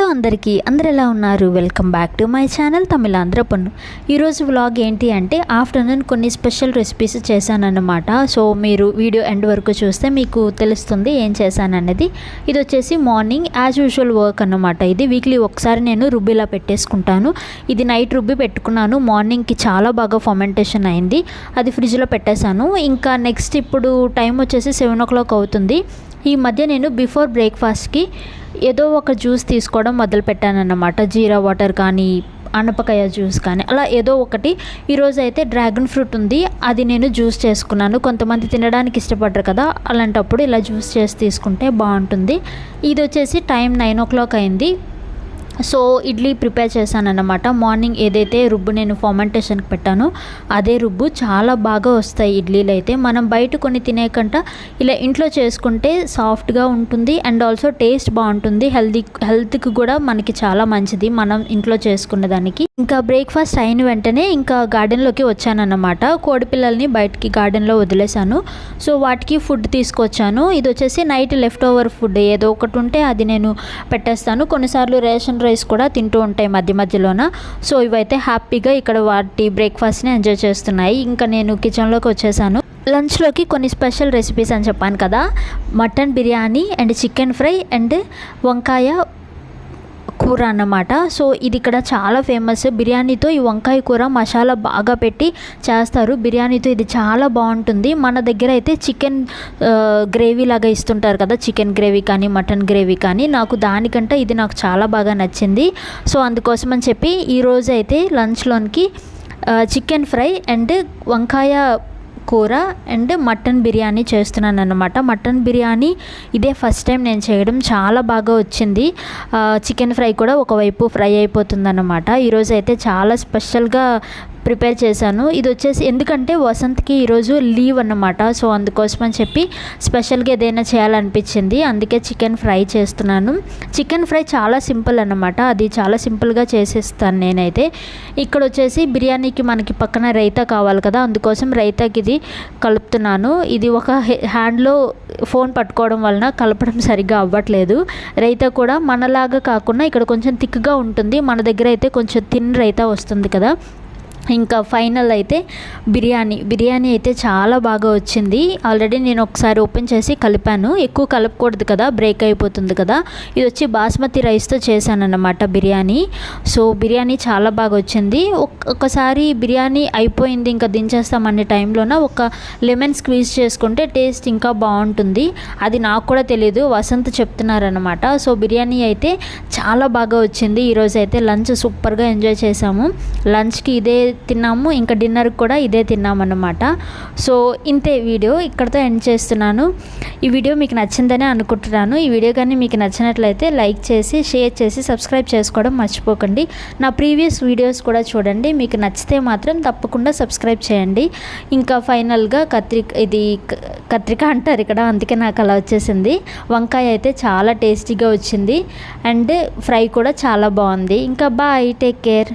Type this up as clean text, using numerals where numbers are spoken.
Hello అందరూ ఎలా ఉన్నారు? Welcome back to my channel తమిళాంధ్ర పన్ను. ఈరోజు వ్లాగ్ ఏంటి అంటే ఆఫ్టర్నూన్ కొన్ని స్పెషల్ రెసిపీస్ చేశానన్నమాట. సో మీరు వీడియో ఎండ్ వరకు చూస్తే మీకు తెలుస్తుంది ఏం చేశాననేది. ఇది వచ్చేసి మార్నింగ్ యాజ్ యూజువల్ వర్క్ అన్నమాట. ఇది వీక్లీ ఒకసారి నేను రుబ్బిలా పెట్టేసుకుంటాను. ఇది నైట్ రుబ్బి పెట్టుకున్నాను. మార్నింగ్కి చాలా బాగా ఫర్మెంటేషన్ అయింది. అది ఫ్రిడ్జ్లో పెట్టేశాను. ఇంకా నెక్స్ట్ ఇప్పుడు టైం వచ్చేసి 7 o'clock అవుతుంది. ఈ మధ్య నేను బిఫోర్ బ్రేక్ఫాస్ట్కి ఏదో ఒక జ్యూస్ తీసుకోవడం మొదలుపెట్టానన్నమాట. జీరా వాటర్ కానీ అనపకాయ జ్యూస్ కానీ అలా ఏదో ఒకటి. ఈరోజు అయితే డ్రాగన్ ఫ్రూట్ ఉంది, అది నేను జ్యూస్ చేసుకున్నాను. కొంతమంది తినడానికి ఇష్టపడరు కదా, అలాంటప్పుడు ఇలా జ్యూస్ చేసి తీసుకుంటే బాగుంటుంది. ఇది వచ్చేసి టైం 9 o'clock అయింది. సో ఇడ్లీ ప్రిపేర్ చేశానన్నమాట. మార్నింగ్ ఏదైతే రుబ్బు నేను ఫర్మెంటేషన్కి పెట్టానో అదే రుబ్బు. చాలా బాగా వస్తాయి ఇడ్లీలు అయితే. మనం బయట కొన్ని తినేకంట ఇలా ఇంట్లో చేసుకుంటే సాఫ్ట్గా ఉంటుంది అండ్ ఆల్సో టేస్ట్ బాగుంటుంది. హెల్త్కి కూడా మనకి చాలా మంచిది మనం ఇంట్లో చేసుకున్న దానికి. ఇంకా బ్రేక్ఫాస్ట్ అయిన వెంటనే ఇంకా గార్డెన్లోకి వచ్చానన్నమాట. కోడిపిల్లల్ని బయటికి గార్డెన్లో వదిలేశాను. సో వాటికి ఫుడ్ తీసుకొచ్చాను. ఇది వచ్చేసి నైట్ లెఫ్ట్ ఓవర్ ఫుడ్ ఏదో ఒకటి ఉంటే అది నేను పెట్టేస్తాను. కొన్నిసార్లు రేషన్ రైస్ కూడా తింటూ ఉంటాయి మధ్య మధ్యలోన. సో ఇవైతే హ్యాపీగా ఇక్కడ వాటి బ్రేక్ఫాస్ట్ని ఎంజాయ్ చేస్తున్నాయి. ఇంకా నేను కిచెన్లోకి వచ్చేసాను. లంచ్లోకి కొన్ని స్పెషల్ రెసిపీస్ అని చెప్పాను కదా, mutton biryani and chicken fry and వంకాయ కూర అన్నమాట. సో ఇది ఇక్కడ చాలా ఫేమస్. బిర్యానీతో ఈ వంకాయ కూర మసాలా బాగా పెట్టి చేస్తారు. బిర్యానీతో ఇది చాలా బాగుంటుంది. మన దగ్గర అయితే చికెన్ గ్రేవీ లాగా ఇస్తుంటారు కదా, చికెన్ గ్రేవీ కానీ మటన్ గ్రేవీ కానీ. నాకు దానికంటే ఇది నాకు చాలా బాగా నచ్చింది. సో అందుకోసం అని చెప్పి ఈరోజు అయితే లంచ్లోనికి చికెన్ ఫ్రై అండ్ వంకాయ కూర అండ్ మటన్ బిర్యానీ చేస్తున్నాను అన్నమాట. మటన్ బిర్యానీ ఇదే ఫస్ట్ టైం నేను చేయడం, చాలా బాగా వచ్చింది. చికెన్ ఫ్రై కూడా ఒకవైపు ఫ్రై అయిపోతుంది అన్నమాట. ఈరోజు అయితే చాలా స్పెషల్గా ప్రిపేర్ చేశాను. ఇది వచ్చేసి ఎందుకంటే వసంత్కి ఈరోజు లీవ్ అన్నమాట. సో అందుకోసం అని చెప్పి స్పెషల్గా ఏదైనా చేయాలనిపించింది, అందుకే చికెన్ ఫ్రై చేస్తున్నాను. చికెన్ ఫ్రై చాలా సింపుల్ అన్నమాట. అది చాలా సింపుల్గా చేసేస్తాను నేనైతే. ఇక్కడ వచ్చేసి బిర్యానీకి మనకి పక్కన రైతా కావాలి కదా, అందుకోసం రైతాకి ఇది కలుపుతున్నాను. ఇది ఒక హ్యాండ్లో ఫోన్ పట్టుకోవడం వలన కలపడం సరిగ్గా అవ్వట్లేదు. రైతా కూడా మనలాగా కాకుండా ఇక్కడ కొంచెం థిక్గా ఉంటుంది. మన దగ్గర అయితే కొంచెం థిన్ రైతా వస్తుంది కదా. ఇంకా ఫైనల్ అయితే బిర్యానీ అయితే చాలా బాగా వచ్చింది. ఆల్రెడీ నేను ఒకసారి ఓపెన్ చేసి కలిపాను. ఎక్కువ కలపకూడదు కదా, బ్రేక్ అయిపోతుంది కదా. ఇది వచ్చి బాస్మతి రైస్తో చేశాను అన్నమాట బిర్యానీ. సో బిర్యానీ చాలా బాగా వచ్చింది. ఒకసారి బిర్యానీ అయిపోయింది ఇంకా దించేస్తామనే టైంలోన ఒక లెమన్ స్క్వీజ్ చేసుకుంటే టేస్ట్ ఇంకా బాగుంటుంది. అది నాకు కూడా తెలియదు, వసంత్ చెప్తున్నారనమాట. సో బిర్యానీ అయితే చాలా బాగా వచ్చింది. ఈరోజు అయితే లంచ్ సూపర్గా ఎంజాయ్ చేసాము. లంచ్కి ఇదే తిన్నాము, ఇంకా డిన్నర్కి కూడా ఇదే తిన్నామన్నమాట. సో ఇంతే, వీడియో ఇక్కడితో ఎండ్ చేస్తున్నాను. ఈ వీడియో మీకు నచ్చిందని అనుకుంటున్నాను. ఈ వీడియో కానీ మీకు నచ్చినట్లయితే లైక్ చేసి షేర్ చేసి సబ్స్క్రైబ్ చేసుకోవడం మర్చిపోకండి. నా ప్రీవియస్ వీడియోస్ కూడా చూడండి. మీకు నచ్చితే మాత్రం తప్పకుండా సబ్స్క్రైబ్ చేయండి. ఇంకా ఫైనల్గా కత్రిక అంటారు ఇక్కడ, అందుకే నాకు అలా వచ్చేసింది. వంకాయ అయితే చాలా టేస్టీగా వచ్చింది అండ్ ఫ్రై కూడా చాలా బాగుంది. ఇంకా బాయ్, టేక్ కేర్.